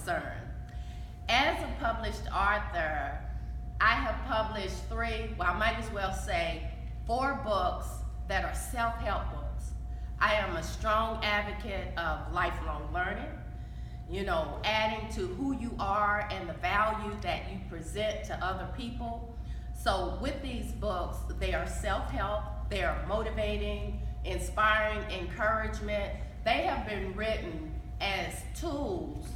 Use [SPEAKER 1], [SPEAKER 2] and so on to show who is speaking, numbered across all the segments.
[SPEAKER 1] concerned. As a published author, I have published I might as well say 4 books that are self-help books. I am a strong advocate of lifelong learning, adding to who you are and the value that you present to other people. So with these books, they are self-help, they are motivating, inspiring, encouragement. They have been written as tools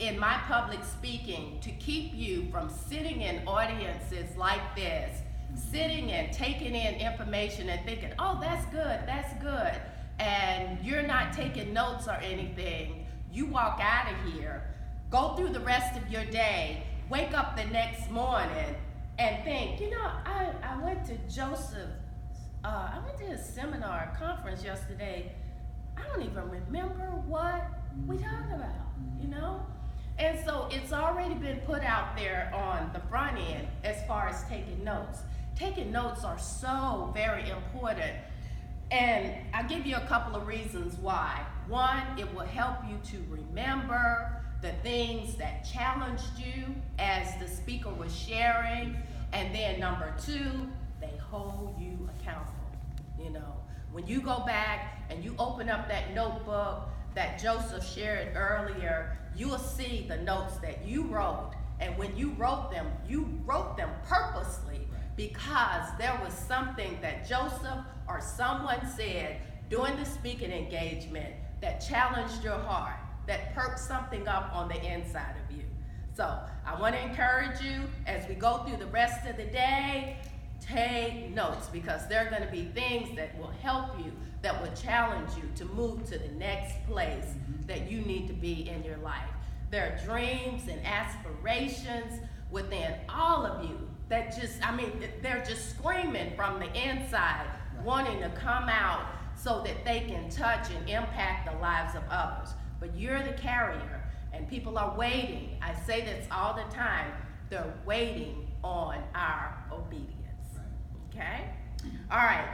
[SPEAKER 1] in my public speaking to keep you from sitting in audiences like this, sitting and taking in information and thinking, oh, that's good, and you're not taking notes or anything. You walk out of here, go through the rest of your day, wake up the next morning and think, I went to I went to his seminar conference yesterday. I don't even remember what we talked about, And so it's already been put out there on the front end as far as taking notes. Taking notes are so very important. And I'll give you a couple of reasons why. One, it will help you to remember the things that challenged you as the speaker was sharing. And then number 2, they hold you accountable. When you go back and you open up that notebook that Joseph shared earlier, you will see the notes that you wrote. And when you wrote them purposely because there was something that Joseph or someone said during the speaking engagement that challenged your heart, that perked something up on the inside of you. So I want to encourage you as we go through the rest of the day, take notes, because there are going to be things that will help you, that will challenge you to move to the next place that you need to be in your life. There are dreams and aspirations within all of you that they're just screaming from the inside, wanting to come out so that they can touch and impact the lives of others. But you're the carrier, and people are waiting. I say this all the time. They're waiting on our obedience. Okay? All right.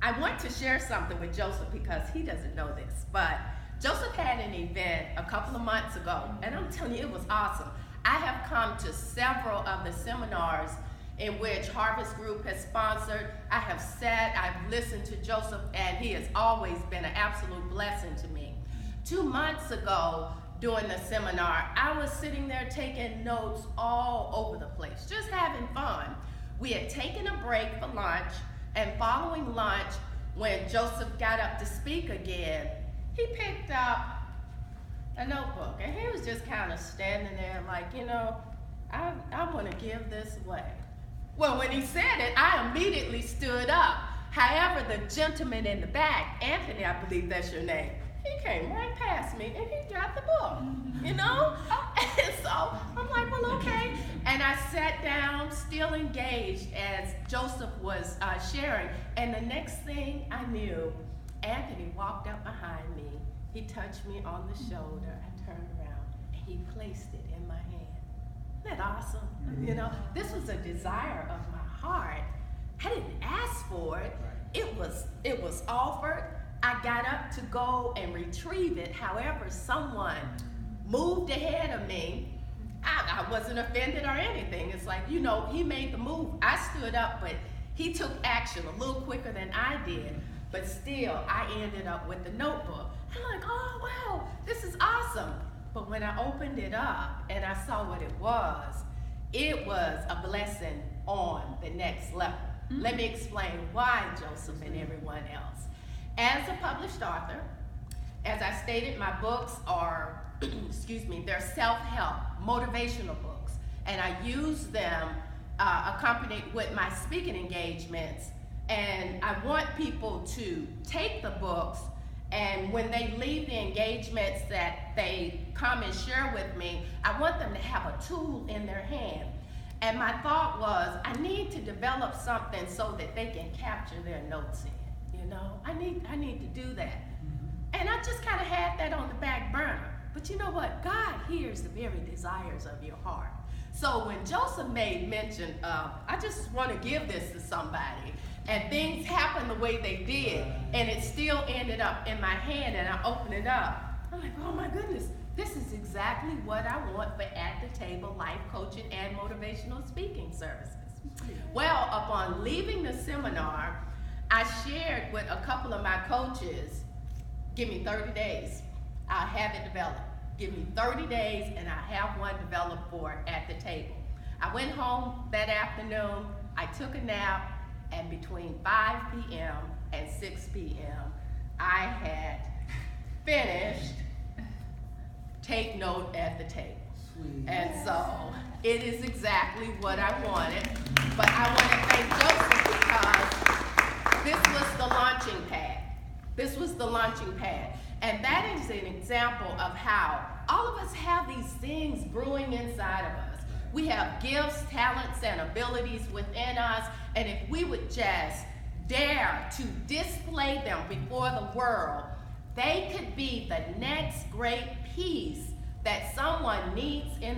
[SPEAKER 1] I want to share something with Joseph because he doesn't know this, but Joseph had an event a couple of months ago, and I'm telling you, it was awesome. I have come to several of the seminars in which Harvest Group has sponsored. I have sat, I've listened to Joseph, and he has always been an absolute blessing to me. 2 months ago, during the seminar, I was sitting there taking notes all over the place, just having fun. We had taken a break for lunch, and following lunch, when Joseph got up to speak again, he picked up a notebook, and he was just kind of standing there like, I want to give this away. Well, when he said it, I immediately stood up. However, the gentleman in the back, Anthony, I believe that's your name, he came right past me and he got the book, And so I'm like, well, okay. And I sat down, still engaged as Joseph was sharing. And the next thing I knew, Anthony walked up behind me. He touched me on the shoulder. I turned around and he placed it in my hand. Isn't that awesome? This was a desire of my heart. I didn't ask for it. It was offered. I got up to go and retrieve it. However, someone moved ahead of me. I wasn't offended or anything. It's like, he made the move. I stood up, but he took action a little quicker than I did. But still, I ended up with the notebook. I'm like, oh, wow, this is awesome. But when I opened it up and I saw what it was a blessing on the next level. Let me explain why, Joseph and everyone else. As a published author, as I stated, my books are, they're self-help, motivational books. And I use them accompanied with my speaking engagements. And I want people to take the books, and when they leave the engagements that they come and share with me, I want them to have a tool in their hand. And my thought was, I need to develop something so that they can capture their notes in. I need to do that. And I just kind of had that on the back burner. But you know what? God hears the very desires of your heart. So when Joseph made mention of, I just want to give this to somebody, and things happened the way they did, and it still ended up in my hand, and I opened it up. I'm like, oh my goodness, this exactly what I want for At the Table life coaching and motivational speaking services. Well, upon leaving the seminar, I shared with a couple of my coaches, give me 30 days, I'll have it developed. Give me 30 days and I have one developed for At the Table. I went home that afternoon, I took a nap, and between 5 p.m. and 6 p.m., I had finished Take Note at the Table.
[SPEAKER 2] Sweet.
[SPEAKER 1] And so it is exactly what I wanted. But I want to thank Joseph because this was the launching pad. This was the launching pad. And that is an example of how all of us have these things brewing inside of us. We have gifts, talents, and abilities within us. And if we would just dare to display them before the world, they could be the next great piece that someone needs in